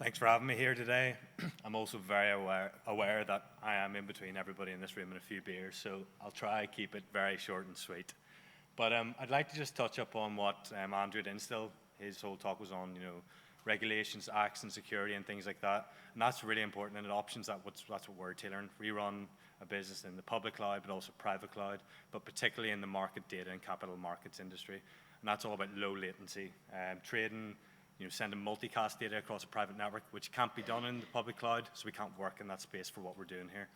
Thanks for having me here today. I'm also very aware that I am in between everybody in this room and a few beers, so I'll try to keep it very short and sweet. But I'd like to just touch up on what Andrew Dinstill, his whole talk was on, regulations, acts, and security and things like that. And that's really important, and adoptions, that's what we're tailoring. We run a business in the public cloud, but also private cloud, but particularly in the market data and capital markets industry. And that's all about low latency, trading, sending multicast data across a private network, which can't be done in the public cloud, so we can't work in that space for what we're doing here.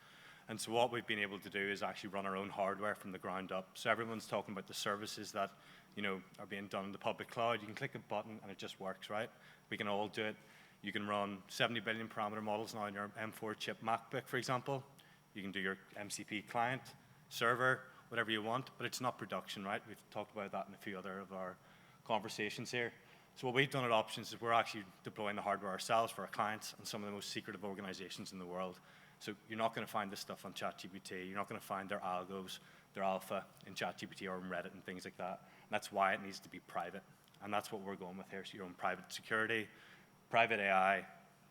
And so what we've been able to do is actually run our own hardware from the ground up. So everyone's talking about the services that are being done in the public cloud. You can click a button and it just works, right? We can all do it. You can run 70 billion parameter models now on your M4 chip MacBook, for example. You can do your MCP client, server, whatever you want, but it's not production, right? We've talked about that in a few other of our conversations here. So what we've done at Options is we're actually deploying the hardware ourselves for our clients and some of the most secretive organizations in the world. So you're not going to find this stuff on ChatGPT. You're not going to find their algos, their alpha in ChatGPT or in Reddit and things like that. And that's why it needs to be private. And that's what we're going with here. So your own private security, private AI,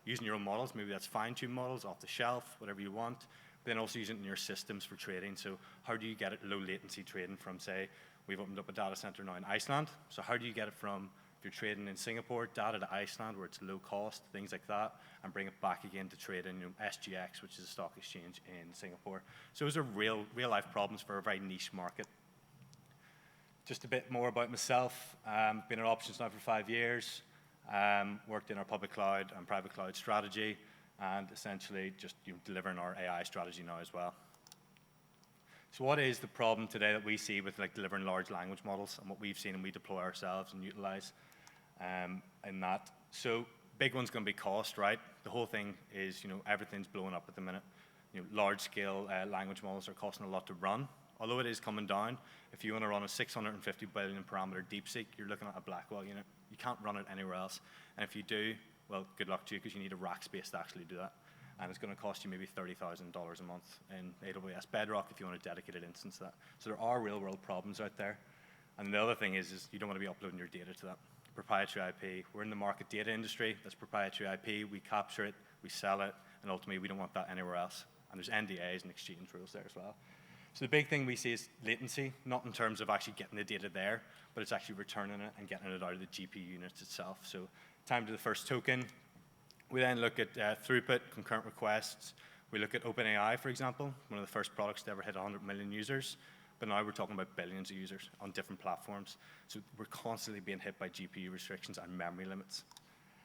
using your own models. Maybe that's fine-tuned models off the shelf, whatever you want. But then also using it in your systems for trading. So how do you get it low latency trading from, say, we've opened up a data center now in Iceland. So how do you get it from, if you're trading in Singapore, data to Iceland where it's low cost, things like that, and bring it back again to trade in SGX, which is a stock exchange in Singapore. So those are real life problems for a very niche market. Just a bit more about myself. Been at Options now for 5 years. Worked in our public cloud and private cloud strategy, and essentially just delivering our AI strategy now as well. So what is the problem today that we see with delivering large language models and what we've seen and we deploy ourselves and utilize in that? So big one's going to be cost, right? The whole thing is, everything's blowing up at the minute. Large scale language models are costing a lot to run. Although it is coming down, if you want to run a 650 billion parameter DeepSeek, you're looking at a Blackwell unit. You can't run it anywhere else. And if you do, well, good luck to you because you need a rack space to actually do that. And it's going to cost you maybe $30,000 a month in AWS Bedrock if you want a dedicated instance of that. So there are real world problems out there. And the other thing is you don't want to be uploading your data to that. Proprietary IP. We're in the market data industry. That's proprietary IP. We capture it, we sell it, and ultimately we don't want that anywhere else. And there's NDAs and exchange rules there as well. So the big thing we see is latency, not in terms of actually getting the data there, but it's actually returning it and getting it out of the GPU units itself. So time to the first token. We then look at throughput, concurrent requests. We look at OpenAI, for example, one of the first products to ever hit 100 million users. But now we're talking about billions of users on different platforms. So we're constantly being hit by GPU restrictions and memory limits.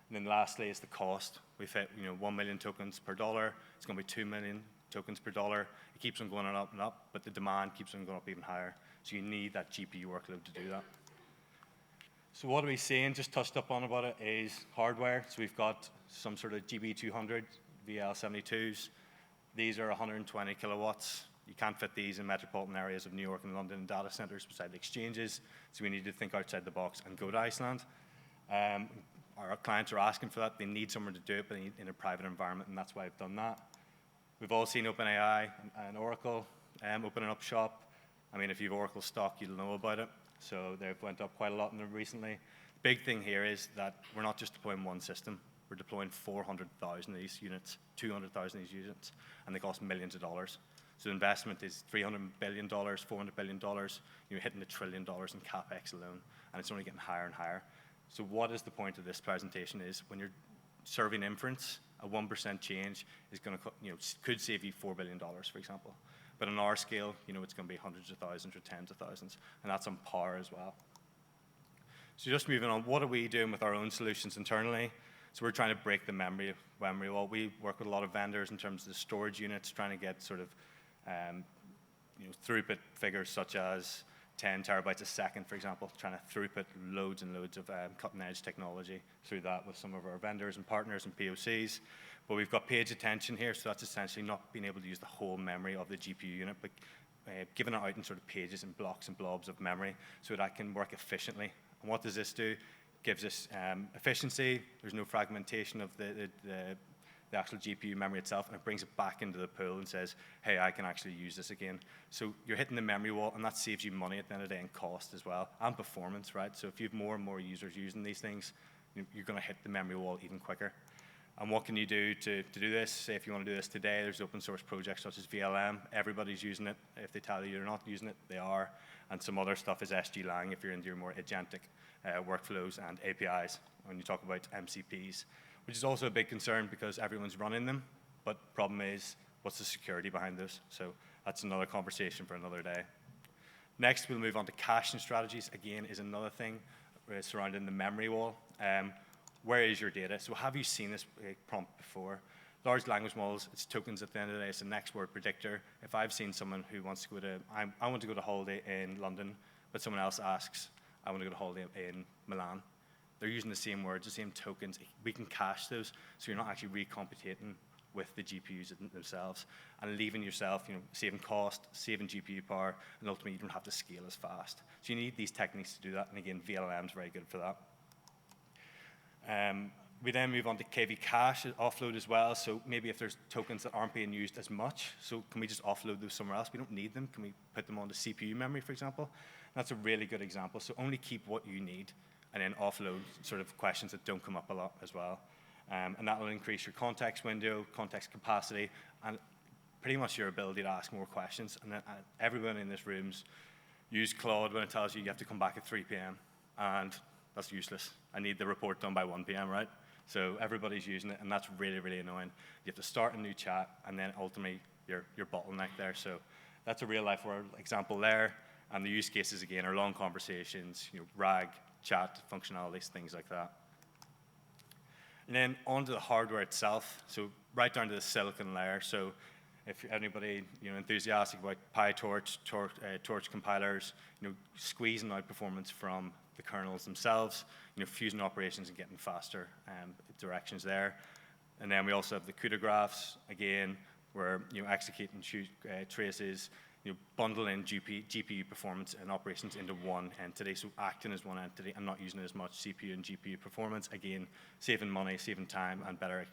And then lastly is the cost. We've hit 1 million tokens per dollar. It's going to be 2 million tokens per dollar. It keeps on going up and up, but the demand keeps on going up even higher. So you need that GPU workload to do that. So what are we seeing? Just touched up on about it is hardware. So we've got some sort of GB200 VL72s. These are 120 kilowatts. You can't fit these in metropolitan areas of New York and London data centers beside the exchanges. So we need to think outside the box and go to Iceland. Our clients are asking for that. They need somewhere to do it, but they need in a private environment, and that's why I've done that. We've all seen OpenAI and Oracle opening up shop. I mean, if you've Oracle stock, you'll know about it. So they've went up quite a lot in them recently. The big thing here is that we're not just deploying one system. We're deploying 400,000 of these units, 200,000 of these units, and they cost millions of dollars. So the investment is $300 billion, $400 billion. You're hitting $1 trillion in CapEx alone, and it's only getting higher and higher. So what is the point of this presentation is when you're serving inference, a 1% change is going to, could save you $4 billion, for example. But on our scale, it's going to be hundreds of thousands or tens of thousands, and that's on par as well. So just moving on, what are we doing with our own solutions internally? So we're trying to break the memory wall. We work with a lot of vendors in terms of the storage units, trying to get sort of throughput figures such as 10 terabytes a second, for example, trying to throughput loads and loads of cutting-edge technology through that with some of our vendors and partners and POCs. But we've got page attention here, so that's essentially not being able to use the whole memory of the GPU unit, but giving it out in sort of pages and blocks and blobs of memory so that can work efficiently. And what does this do? Gives us efficiency. There's no fragmentation of the actual GPU memory itself, and it brings it back into the pool and says, hey, I can actually use this again. So you're hitting the memory wall, and that saves you money at the end of the day and cost as well, and performance, right? So if you have more and more users using these things, you're going to hit the memory wall even quicker. And what can you do to do this? Say if you want to do this today, there's open source projects such as VLM. Everybody's using it. If they tell you you're not using it, they are. And some other stuff is SG-Lang if you're into your more agentic workflows and APIs when you talk about MCPs, which is also a big concern because everyone's running them. But the problem is, what's the security behind those? So that's another conversation for another day. Next, we'll move on to caching strategies. Again, is another thing surrounding the memory wall. Where is your data? So have you seen this prompt before? Large language models, it's tokens at the end of the day. It's a next word predictor. If I've seen someone who wants to go to, I want to go to holiday in London, but someone else asks, I want to go to holiday in Milan. They're using the same words, the same tokens. We can cache those, so you're not actually recomputing with the GPUs themselves and leaving yourself, saving cost, saving GPU power, and ultimately you don't have to scale as fast. So you need these techniques to do that, and again, VLM is very good for that. We then move on to KV cache offload as well. So maybe if there's tokens that aren't being used as much, so can we just offload those somewhere else? We don't need them. Can we put them onto CPU memory, for example? That's a really good example. So only keep what you need and then offload sort of questions that don't come up a lot as well. And that will increase your context window, context capacity, and pretty much your ability to ask more questions. And everyone in this room's used Claude when it tells you have to come back at 3 p.m. And that's useless. I need the report done by 1 p.m., right? So everybody's using it, and that's really, really annoying. You have to start a new chat, and then ultimately you're bottleneck there. So that's a real-life world example there. And the use cases, again, are long conversations, RAG, chat, functionalities, things like that. And then onto the hardware itself, so right down to the silicon layer. So if anybody enthusiastic about PyTorch, Torch compilers, squeezing out performance from the kernels themselves, fusing operations and getting faster directions there. And then we also have the CUDA graphs, again, where executing traces, bundling GPU performance and operations into one entity, so acting as one entity and not using as much CPU and GPU performance. Again, saving money, saving time, and better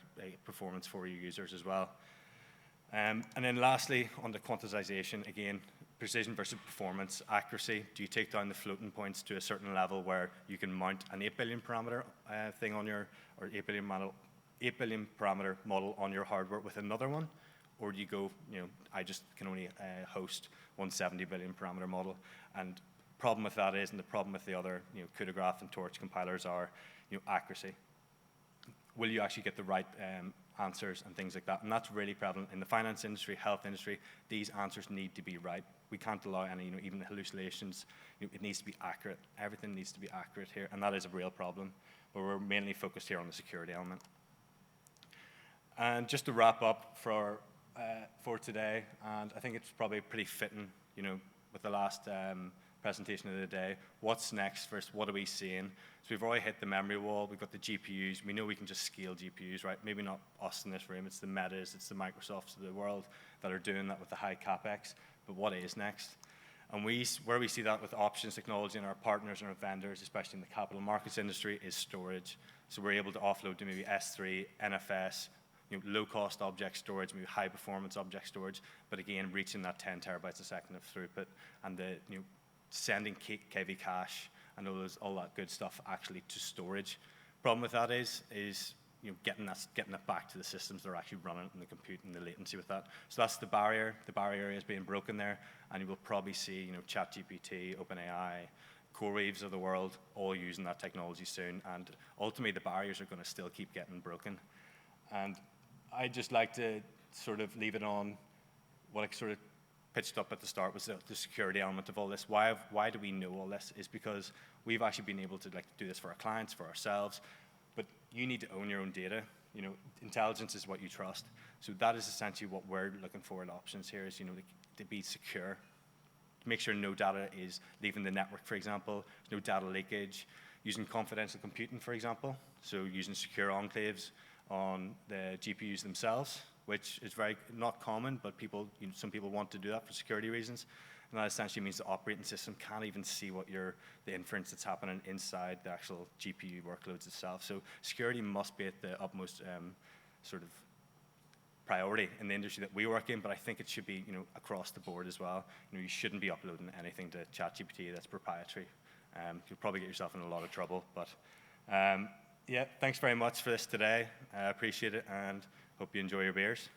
performance for your users as well. And then lastly, on the quantization, again, precision versus performance, accuracy. Do you take down the floating points to a certain level where you can mount an 8 billion parameter thing on your, or 8 billion parameter model on your hardware with another one? Or do you go, I just can only host 170 billion parameter model? And problem with that is, and the problem with the other, CUDA graph and Torch compilers are, accuracy. Will you actually get the right answers and things like that? And that's really prevalent in the finance industry, health industry. These answers need to be right. We can't allow any, even hallucinations. It needs to be accurate. Everything needs to be accurate here, and that is a real problem. But we're mainly focused here on the security element. And just to wrap up for today, and I think it's probably pretty fitting, with the last presentation of the day. What's next? First, what are we seeing? So we've already hit the memory wall. We've got the GPUs. We know we can just scale GPUs, right? Maybe not us in this room. It's the Metas, it's the Microsofts of the world that are doing that with the high CapEx. But what is next? And where we see that with options technology and our partners and our vendors, especially in the capital markets industry, is storage. So we're able to offload to maybe S3, NFS, low-cost object storage, maybe high-performance object storage, but again, reaching that 10 terabytes a second of throughput, and the sending KV cache and all that good stuff actually to storage. Problem with that is getting that back to the systems that are actually running and the compute and the latency with that. So that's the barrier. The barrier is being broken there, and you will probably see ChatGPT, OpenAI, CoreWeaves of the world all using that technology soon, and ultimately the barriers are going to still keep getting broken. And I'd just like to sort of leave it on what I sort of pitched up at the start was the security element of all this. Why do we know all this? Is because we've actually been able to do this for our clients, for ourselves, but you need to own your own data. Intelligence is what you trust. So that is essentially what we're looking for in options here is, to be secure. To make sure no data is leaving the network, for example, there's no data leakage, using confidential computing, for example, so using secure enclaves on the GPUs themselves, which is very not common, but some people want to do that for security reasons. And that essentially means the operating system can't even see what the inference that's happening inside the actual GPU workloads itself. So security must be at the utmost sort of priority in the industry that we work in, but I think it should be across the board as well. You shouldn't be uploading anything to ChatGPT that's proprietary. You'll probably get yourself in a lot of trouble, but Yeah, thanks very much for this today. I appreciate it and hope you enjoy your beers.